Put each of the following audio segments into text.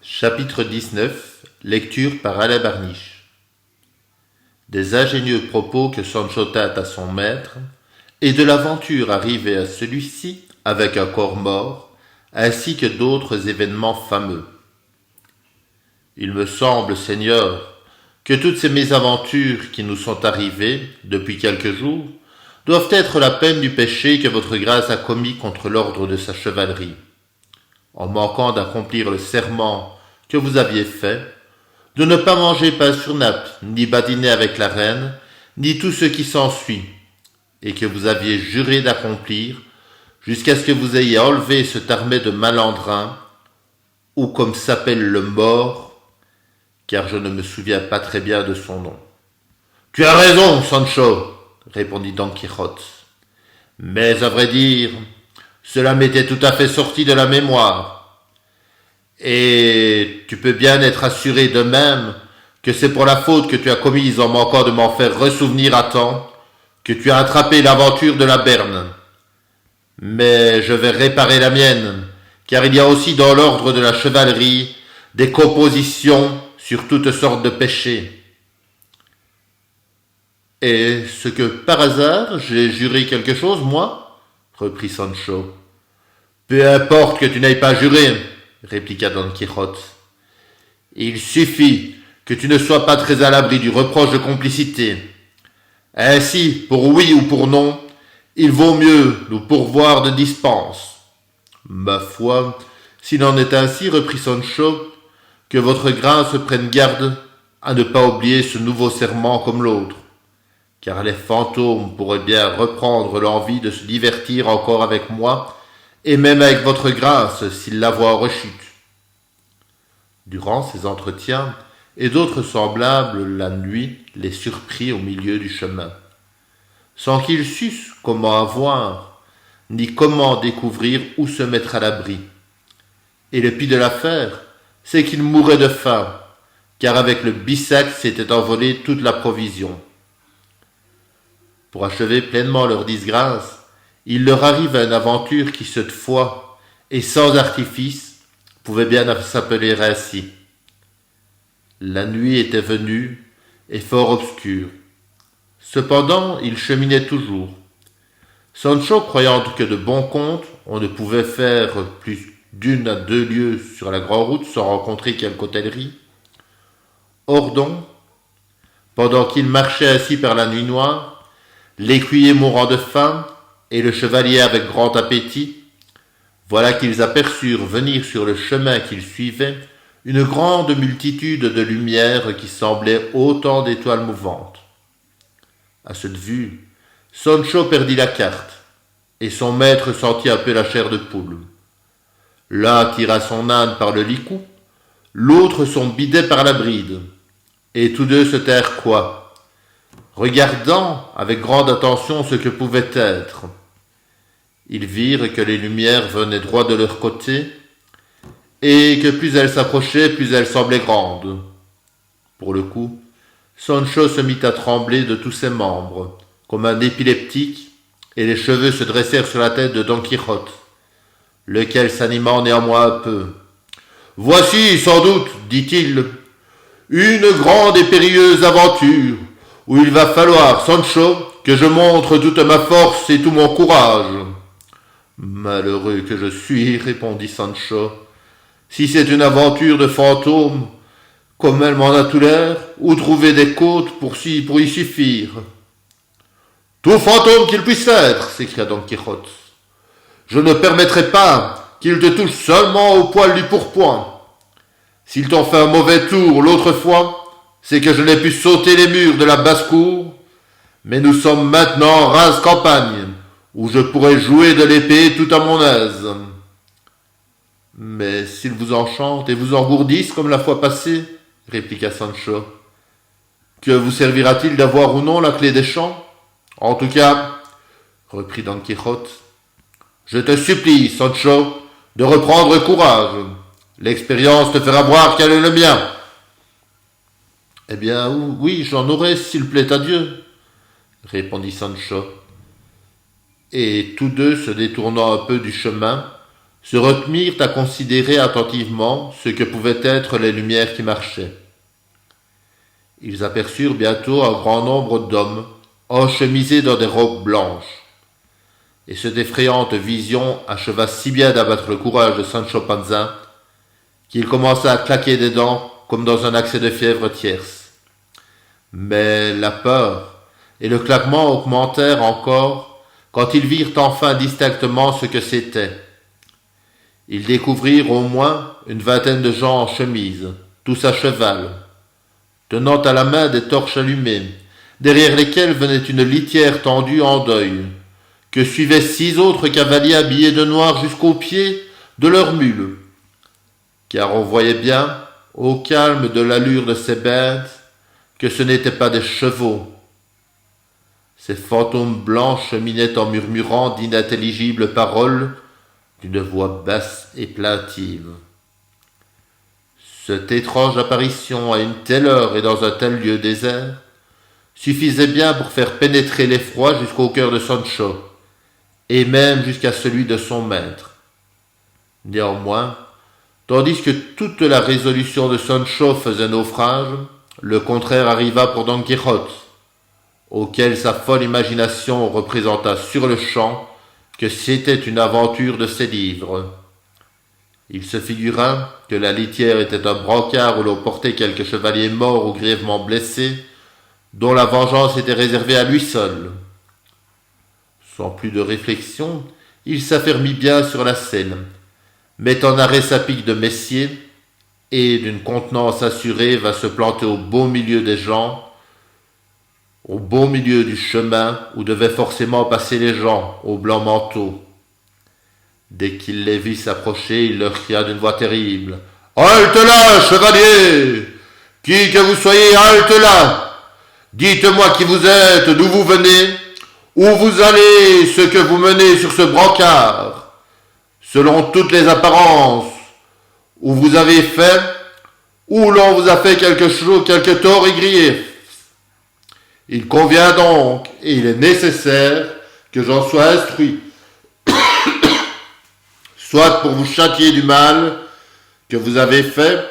Chapitre 19. Lecture par Alain Barniche. Des ingénieux propos que Sancho tint à son maître, et de l'aventure arrivée à celui-ci avec un corps mort, ainsi que d'autres événements fameux. Il me semble, Seigneur, que toutes ces mésaventures qui nous sont arrivées depuis quelques jours doivent être la peine du péché que votre grâce a commis contre l'ordre de sa chevalerie. En manquant d'accomplir le serment que vous aviez fait, de ne pas manger pain sur nappe, ni badiner avec la reine, ni tout ce qui s'ensuit, et que vous aviez juré d'accomplir, jusqu'à ce que vous ayez enlevé cette armée de malandrins, ou comme s'appelle le mort, car je ne me souviens pas très bien de son nom. Tu as raison, Sancho, répondit Don Quichotte, mais à vrai dire, cela m'était tout à fait sorti de la mémoire. Et tu peux bien être assuré de même que c'est pour la faute que tu as commise en manquant de m'en faire ressouvenir à temps que tu as attrapé l'aventure de la berne. Mais je vais réparer la mienne, car il y a aussi dans l'ordre de la chevalerie des compositions sur toutes sortes de péchés. Est-ce que par hasard j'ai juré quelque chose, moi? Reprit Sancho. Peu importe que tu n'ailles pas juré, répliqua Don Quichotte. Il suffit que tu ne sois pas très à l'abri du reproche de complicité. Ainsi, pour oui ou pour non, il vaut mieux nous pourvoir de dispense. Ma foi, s'il en est ainsi, reprit Sancho, que votre grâce prenne garde à ne pas oublier ce nouveau serment comme l'autre, car les fantômes pourraient bien reprendre l'envie de se divertir encore avec moi, et même avec votre grâce, s'ils la voient en rechute. Durant ces entretiens, et d'autres semblables, la nuit les surprit au milieu du chemin, sans qu'ils sussent comment avoir, ni comment découvrir où se mettre à l'abri. Et le pis de l'affaire, c'est qu'ils mouraient de faim, car avec le bissac s'était envolée toute la provision. Pour achever pleinement leur disgrâce, il leur arrive une aventure qui, cette fois, et sans artifice, pouvait bien s'appeler ainsi. La nuit était venue, et fort obscure. Cependant, ils cheminaient toujours. Sancho, croyant que de bon compte, on ne pouvait faire plus d'1 à 2 lieues sur la grande route sans rencontrer quelque hôtellerie. Or donc, pendant qu'ils marchaient ainsi par la nuit noire, l'écuyer mourant de faim, et le chevalier avec grand appétit, voilà qu'ils aperçurent venir sur le chemin qu'ils suivaient une grande multitude de lumières qui semblaient autant d'étoiles mouvantes. À cette vue, Sancho perdit la carte, et son maître sentit un peu la chair de poule. L'un tira son âne par le licou, l'autre son bidet par la bride, et tous deux se tinrent coi, regardant avec grande attention ce que pouvait être. Ils virent que les lumières venaient droit de leur côté, et que plus elles s'approchaient, plus elles semblaient grandes. Pour le coup, Sancho se mit à trembler de tous ses membres, comme un épileptique, et les cheveux se dressèrent sur la tête de Don Quichotte, lequel s'animant néanmoins un peu. « Voici, sans doute, dit-il, une grande et périlleuse aventure, où il va falloir, Sancho, que je montre toute ma force et tout mon courage. » Malheureux que je suis, répondit Sancho, si c'est une aventure de fantôme, comme elle m'en a tout l'air, où trouver des côtes pour y suffire? Tout fantôme qu'il puisse être, s'écria Don Quichotte. Je ne permettrai pas qu'il te touche seulement au poil du pourpoint. S'il t'en fait un mauvais tour l'autre fois, c'est que je n'ai pu sauter les murs de la basse-cour, mais nous sommes maintenant en rase campagne, où je pourrais jouer de l'épée tout à mon aise. Mais s'il vous enchante et vous engourdisse comme la fois passée, répliqua Sancho, que vous servira-t-il d'avoir ou non la clé des champs? En tout cas, reprit Don Quichotte, je te supplie, Sancho, de reprendre courage. L'expérience te fera voir quel est le mien. Eh bien, oui, j'en aurai, s'il plaît à Dieu, répondit Sancho. Et tous deux, se détournant un peu du chemin, se remirent à considérer attentivement ce que pouvaient être les lumières qui marchaient. Ils aperçurent bientôt un grand nombre d'hommes, enchemisés dans des robes blanches. Et cette effrayante vision acheva si bien d'abattre le courage de Sancho Panza qu'il commença à claquer des dents comme dans un accès de fièvre tierce. Mais la peur et le claquement augmentèrent encore quand ils virent enfin distinctement ce que c'était. Ils découvrirent au moins une vingtaine de gens en chemise, tous à cheval, tenant à la main des torches allumées, derrière lesquelles venait une litière tendue en deuil, que suivaient 6 autres cavaliers habillés de noir jusqu'aux pieds de leurs mules. Car on voyait bien, au calme de l'allure de ces bêtes, que ce n'étaient pas des chevaux. Ces fantômes blancs cheminaient en murmurant d'inintelligibles paroles d'une voix basse et plaintive. Cette étrange apparition à une telle heure et dans un tel lieu désert suffisait bien pour faire pénétrer l'effroi jusqu'au cœur de Sancho, et même jusqu'à celui de son maître. Néanmoins, tandis que toute la résolution de Sancho faisait naufrage, le contraire arriva pour Don Quichotte, auquel sa folle imagination représenta sur-le-champ que c'était une aventure de ses livres. Il se figura que la litière était un brancard où l'on portait quelques chevaliers morts ou grièvement blessés, dont la vengeance était réservée à lui seul. Sans plus de réflexion, il s'affermit bien sur la selle, met en arrêt sa pique de messier, et d'une contenance assurée va se planter au beau milieu des gens, au beau milieu du chemin où devaient forcément passer les gens aux blancs manteaux. Dès qu'il les vit s'approcher, il leur cria d'une voix terrible: « Halte là, chevalier! Qui que vous soyez, halte là! Dites-moi qui vous êtes, d'où vous venez, où vous allez, ce que vous menez sur ce brancard. Selon toutes les apparences, où vous avez fait, où l'on vous a fait quelque tort et grief. Il convient donc, et il est nécessaire, que j'en sois instruit, soit pour vous châtier du mal que vous avez fait,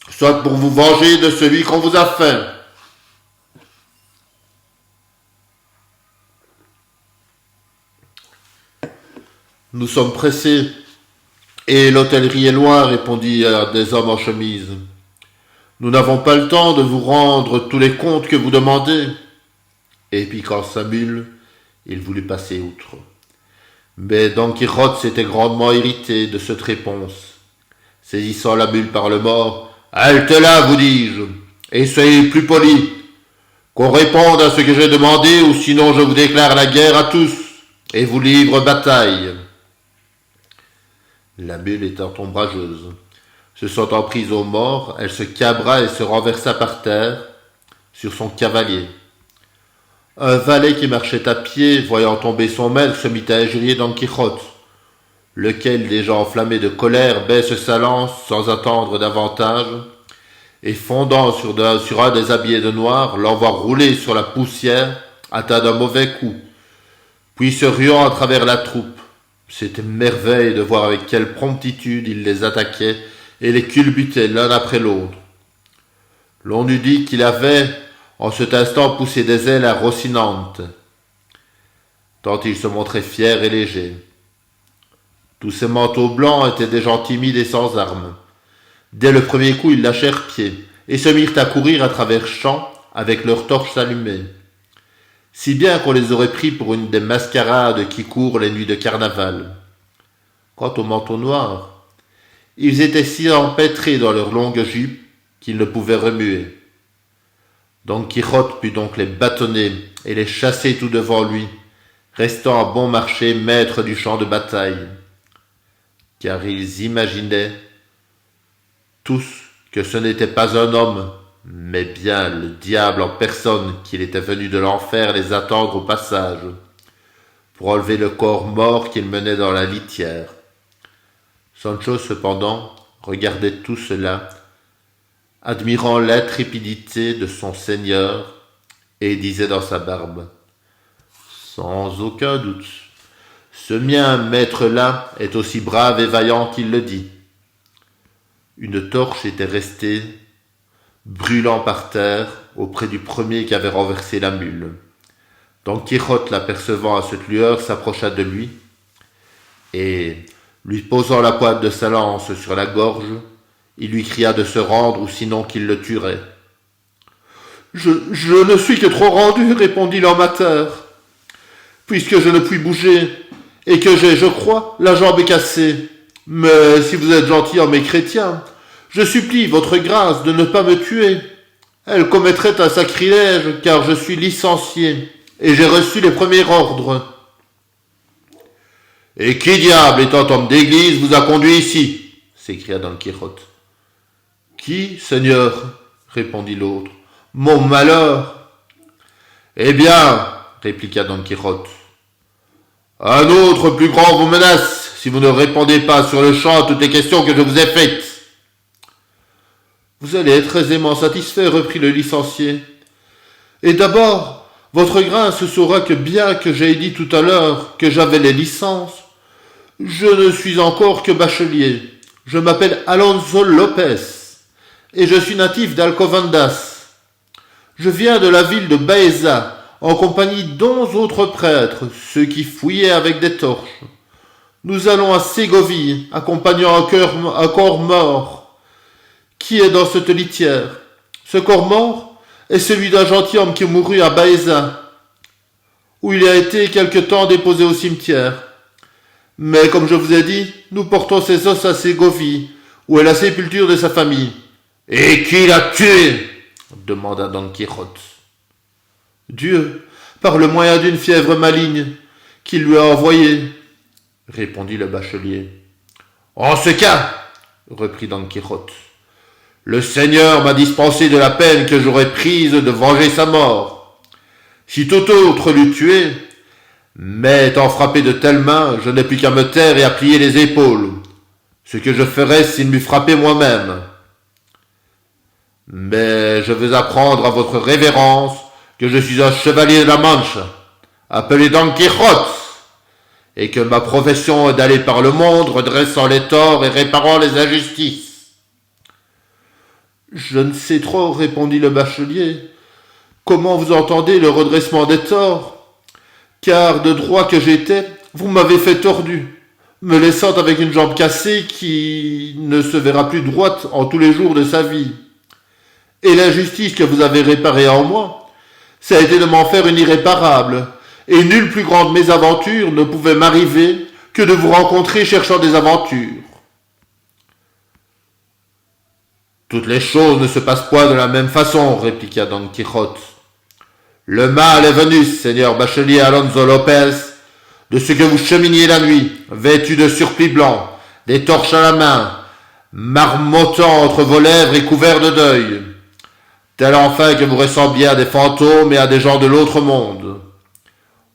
soit pour vous venger de celui qu'on vous a fait. » Nous sommes pressés, et l'hôtellerie est loin, répondit des hommes en chemise. Nous n'avons pas le temps de vous rendre tous les comptes que vous demandez. Et piquant sa mule, il voulut passer outre. Mais Don Quichotte s'était grandement irrité de cette réponse. Saisissant la mule par le mors: « Halte là, vous dis-je, et soyez plus poli, qu'on réponde à ce que j'ai demandé, ou sinon je vous déclare la guerre à tous, et vous livre bataille. » La mule étant ombrageuse, se sentant prise au mort, elle se cabra et se renversa par terre, sur son cavalier. Un valet qui marchait à pied, voyant tomber son maître, se mit à injurier Don Quichotte, lequel, déjà enflammé de colère, baisse sa lance sans attendre davantage, et fondant sur un des habillés de noir, l'envoie rouler sur la poussière, atteint d'un mauvais coup, puis se ruant à travers la troupe. C'était merveille de voir avec quelle promptitude il les attaquait et les culbutait l'un après l'autre. L'on eût dit qu'il avait, en cet instant, poussé des ailes à Rocinante, tant il se montrait fier et léger. Tous ces manteaux blancs étaient des gens timides et sans armes. Dès le premier coup, ils lâchèrent pied et se mirent à courir à travers champs avec leurs torches allumées, si bien qu'on les aurait pris pour une des mascarades qui courent les nuits de carnaval. Quant aux manteaux noirs, ils étaient si empêtrés dans leurs longues jupes qu'ils ne pouvaient remuer. Don Quichotte put donc les bâtonner et les chasser tout devant lui, restant à bon marché maître du champ de bataille. Car ils imaginaient tous que ce n'était pas un homme, mais bien le diable en personne qu'il était venu de l'enfer les attendre au passage, pour enlever le corps mort qu'il menait dans la litière. Sancho, cependant, regardait tout cela, admirant l'intrépidité de son seigneur, et disait dans sa barbe: « Sans aucun doute, Ce mien maître-là est aussi brave et vaillant qu'il le dit. » Une torche était restée, brûlant par terre, auprès du premier qui avait renversé la mule. Don Quichotte, l'apercevant à cette lueur, s'approcha de lui, et, lui posant la pointe de sa lance sur la gorge, il lui cria de se rendre, ou sinon qu'il le tuerait. « Je ne suis que trop rendu, répondit l'homme à terre, puisque je ne puis bouger, et que j'ai, je crois, la jambe cassée. Mais si vous êtes gentilhomme et chrétien, je supplie votre grâce de ne pas me tuer. Elle commettrait un sacrilège, car je suis licencié, et j'ai reçu les premiers ordres. »« Et qui diable, étant homme d'église, vous a conduit ici ?» s'écria Don Quichotte. « Qui, Seigneur ?» répondit l'autre. « Mon malheur. »« Eh bien, répliqua Don Quichotte, un autre plus grand vous menace, si vous ne répondez pas sur le champ à toutes les questions que je vous ai faites. » « Vous allez être aisément satisfait, reprit le licencié. Et d'abord, votre grâce saura que bien que j'ai dit tout à l'heure que j'avais les licences, je ne suis encore que bachelier. Je m'appelle Alonso Lopez, et je suis natif d'Alcobendas. Je viens de la ville de Baeza, en compagnie d'11 autres prêtres, ceux qui fouillaient avec des torches. Nous allons à Ségovie, accompagnant un corps mort, qui est dans cette litière. Ce corps mort est celui d'un gentilhomme qui mourut à Baeza, où il a été quelque temps déposé au cimetière. Mais comme je vous ai dit, nous portons ses os à Ségovie, où est la sépulture de sa famille. »« Et qui l'a tué ?» demanda Don Quichotte. « Dieu, par le moyen d'une fièvre maligne qu'il lui a envoyée, » répondit le bachelier. « En ce cas, reprit Don Quichotte, le Seigneur m'a dispensé de la peine que j'aurais prise de venger sa mort. Si tout autre l'eût tué, mais étant frappé de telles mains, je n'ai plus qu'à me taire et à plier les épaules, ce que je ferais s'il m'eût frappé moi-même. Mais je veux apprendre à votre révérence que je suis un chevalier de la Manche, appelé Don Quichotte, et que ma profession est d'aller par le monde redressant les torts et réparant les injustices. » « Je ne sais trop, répondit le bachelier, comment vous entendez le redressement des torts, car de droit que j'étais, vous m'avez fait tordu, me laissant avec une jambe cassée qui ne se verra plus droite en tous les jours de sa vie. Et l'injustice que vous avez réparée en moi, ça a été de m'en faire une irréparable, et nulle plus grande mésaventure ne pouvait m'arriver que de vous rencontrer cherchant des aventures. » « Toutes les choses ne se passent point de la même façon, répliqua Don Quichotte. Le mal est venu, seigneur bachelier Alonso Lopez, de ce que vous cheminiez la nuit, vêtu de surplis blanc, des torches à la main, marmottant entre vos lèvres et couvert de deuil, tel enfin que vous ressembliez à des fantômes et à des gens de l'autre monde.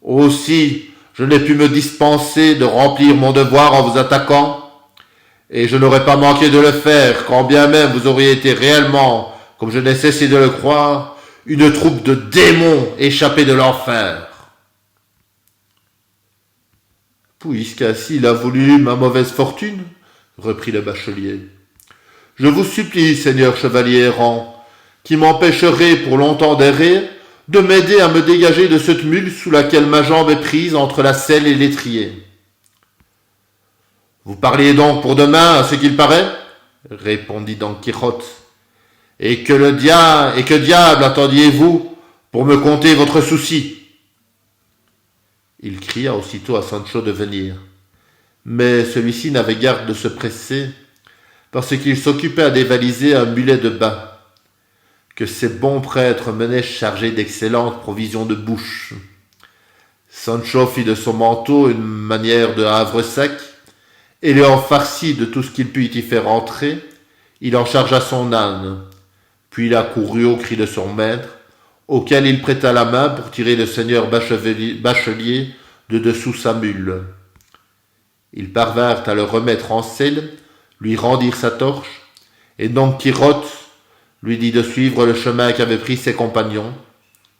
Aussi, je n'ai pu me dispenser de remplir mon devoir en vous attaquant, et je n'aurais pas manqué de le faire, quand bien même vous auriez été réellement, comme je n'ai cessé de le croire, une troupe de démons échappés de l'enfer. »« Puisqu'ainsi il a voulu ma mauvaise fortune, reprit le bachelier, je vous supplie, seigneur chevalier errant, qui m'empêcherait pour longtemps d'errer, de m'aider à me dégager de cette mule sous laquelle ma jambe est prise entre la selle et l'étrier. » « Vous parliez donc pour demain, à ce qu'il paraît, répondit Don Quichotte. Et que diable attendiez-vous pour me conter votre souci? » Il cria aussitôt à Sancho de venir, mais celui-ci n'avait garde de se presser, parce qu'il s'occupait à dévaliser un mulet de bain, que ces bons prêtres menaient chargé d'excellentes provisions de bouche. Sancho fit de son manteau une manière de havre sec, et l'ayant farci de tout ce qu'il put y faire entrer, il en chargea son âne, puis il accourut au cri de son maître, auquel il prêta la main pour tirer le seigneur bachelier de dessous sa mule. Ils parvinrent à le remettre en selle, lui rendirent sa torche, et Don Quichotte lui dit de suivre le chemin qu'avaient pris ses compagnons,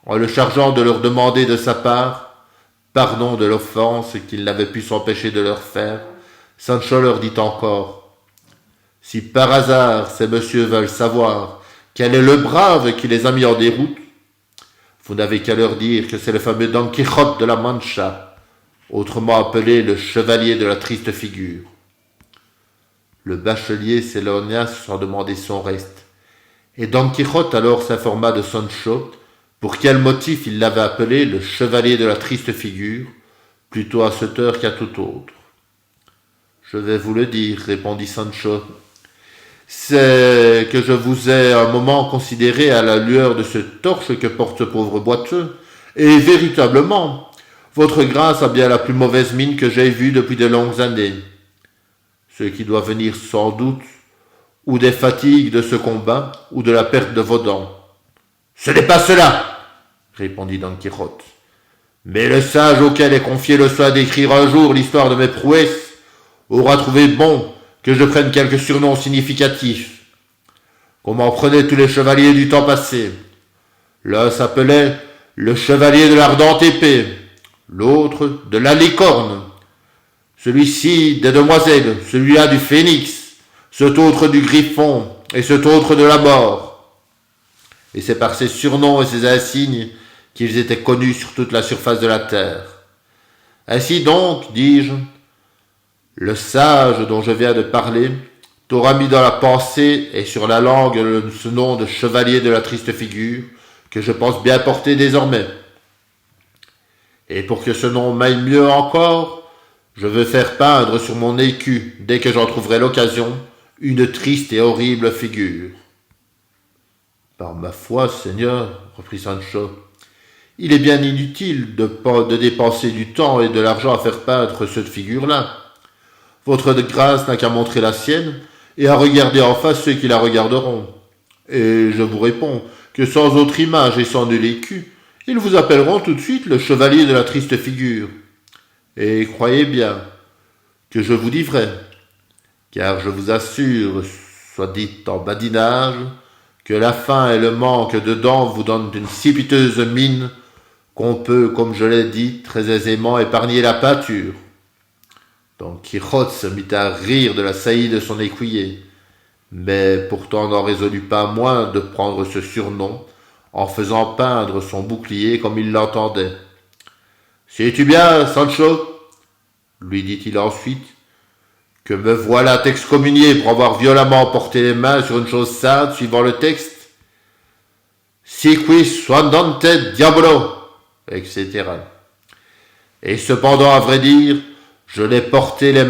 en le chargeant de leur demander de sa part pardon de l'offense qu'il n'avait pu s'empêcher de leur faire, Sancho leur dit encore: « Si par hasard ces messieurs veulent savoir quel est le brave qui les a mis en déroute, vous n'avez qu'à leur dire que c'est le fameux Don Quichotte de la Mancha, autrement appelé le chevalier de la triste figure. » Le bachelier s'éloigna sans demander son reste, et Don Quichotte alors s'informa de Sancho pour quel motif il l'avait appelé le chevalier de la triste figure, plutôt à cette heure qu'à tout autre. « Je vais vous le dire, répondit Sancho. C'est que je vous ai un moment considéré à la lueur de cette torche que porte ce pauvre boiteux, et véritablement, votre grâce a bien la plus mauvaise mine que j'aie vue depuis de longues années. Ce qui doit venir sans doute ou des fatigues de ce combat, ou de la perte de vos dents. »« Ce n'est pas cela, répondit Don Quichotte. Mais le sage auquel est confié le soin d'écrire un jour l'histoire de mes prouesses aura trouvé bon que je prenne quelques surnoms significatifs, comme en prenaient tous les chevaliers du temps passé. L'un s'appelait le chevalier de l'ardente épée, l'autre de la licorne, celui-ci des demoiselles, celui-là du phénix, cet autre du griffon et cet autre de la mort. Et c'est par ces surnoms et ces insignes qu'ils étaient connus sur toute la surface de la terre. Ainsi donc, dis-je, le sage dont je viens de parler t'aura mis dans la pensée et sur la langue ce nom de chevalier de la triste figure que je pense bien porter désormais. Et pour que ce nom m'aille mieux encore, je veux faire peindre sur mon écu, dès que j'en trouverai l'occasion, une triste et horrible figure. »« Par ma foi, Seigneur, reprit Sancho, il est bien inutile de dépenser du temps et de l'argent à faire peindre cette figure-là. Votre grâce n'a qu'à montrer la sienne et à regarder en face ceux qui la regarderont. Et je vous réponds que sans autre image et sans nul écu, ils vous appelleront tout de suite le chevalier de la triste figure. Et croyez bien que je vous dis vrai, car je vous assure, soit dit en badinage, que la faim et le manque de dents vous donnent une si piteuse mine qu'on peut, comme je l'ai dit, très aisément épargner la peinture. » Don Quichotte se mit à rire de la saillie de son écuyer, mais pourtant n'en résolut pas moins de prendre ce surnom en faisant peindre son bouclier comme il l'entendait. « Sais-tu bien, Sancho, lui dit-il ensuite, que me voilà t'excommunié pour avoir violemment porté les mains sur une chose sainte suivant le texte? Si quis suandante diabolo, etc. Et cependant, à vrai dire, je n'ai pas porté les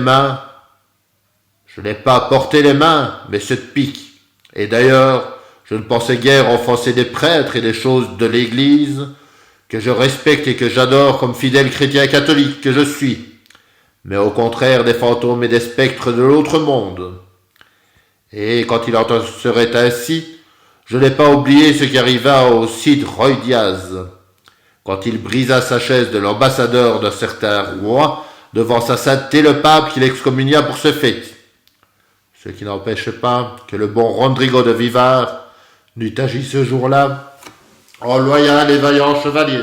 mains, mais cette pique. Et d'ailleurs, je ne pensais guère offenser des prêtres et des choses de l'Église, que je respecte et que j'adore comme fidèle chrétien catholique que je suis, mais au contraire des fantômes et des spectres de l'autre monde. Et quand il en serait ainsi, je n'ai pas oublié ce qui arriva au Cid Roy Diaz, quand il brisa sa chaise de l'ambassadeur d'un certain roi devant sa sainteté le pape qui l'excommunia pour ce fait. Ce qui n'empêche pas que le bon Rodrigo de Vivar n'eût agi ce jour-là en loyal et vaillant chevalier.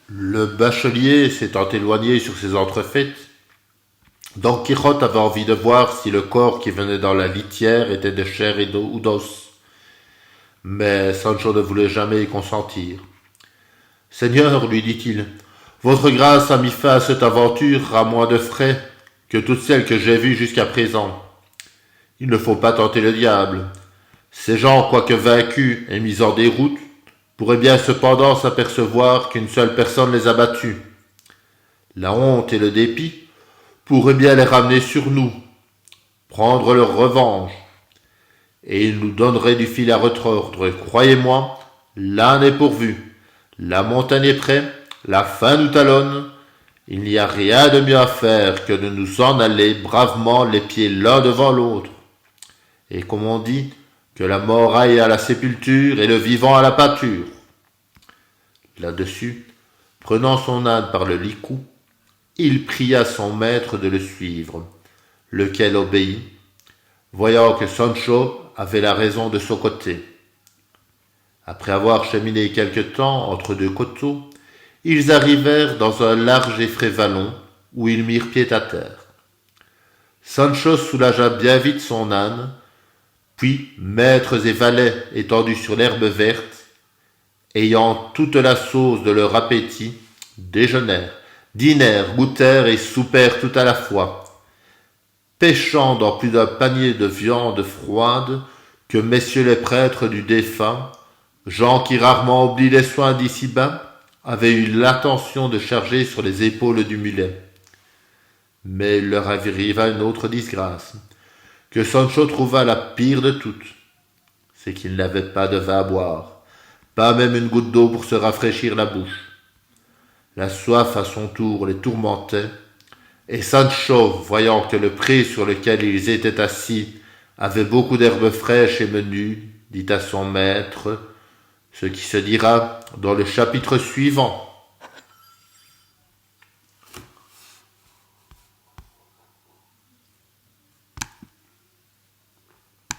Le bachelier s'étant éloigné sur ses entrefaites, Don Quichotte avait envie de voir si le corps qui venait dans la litière était de chair et d'eau ou d'os. Mais Sancho ne voulait jamais y consentir. « Seigneur, lui dit-il, votre grâce a mis fin à cette aventure à moins de frais que toutes celles que j'ai vues jusqu'à présent. Il ne faut pas tenter le diable. Ces gens, quoique vaincus et mis en déroute, pourraient bien cependant s'apercevoir qu'une seule personne les a battus. La honte et le dépit pourraient bien les ramener sur nous, prendre leur revanche, et ils nous donneraient du fil à retordre. Croyez-moi, l'âne est pourvu, la montagne est prête, la faim nous talonne, il n'y a rien de mieux à faire que de nous en aller bravement les pieds l'un devant l'autre. Et comme on dit, que la mort aille à la sépulture et le vivant à la pâture. » Là-dessus, prenant son âne par le licou, il pria son maître de le suivre, lequel obéit, voyant que Sancho avait la raison de son côté. Après avoir cheminé quelque temps entre deux coteaux, ils arrivèrent dans un large et frais vallon où ils mirent pied à terre. Sancho soulagea bien vite son âne, puis maîtres et valets étendus sur l'herbe verte, ayant toute la sauce de leur appétit, déjeunèrent, dînèrent, goûtèrent et soupèrent tout à la fois, pêchant dans plus d'un panier de viande froide que messieurs les prêtres du défunt, gens qui rarement oublient les soins d'ici-bas, avaient eu l'attention de charger sur les épaules du mulet. Mais il leur arriva une autre disgrâce, que Sancho trouva la pire de toutes. C'est qu'il n'avait pas de vin à boire, pas même une goutte d'eau pour se rafraîchir la bouche. La soif à son tour les tourmentait, et Sancho, voyant que le pré sur lequel ils étaient assis avait beaucoup d'herbes fraîches et menues, dit à son maître ce qui se dira dans le chapitre suivant.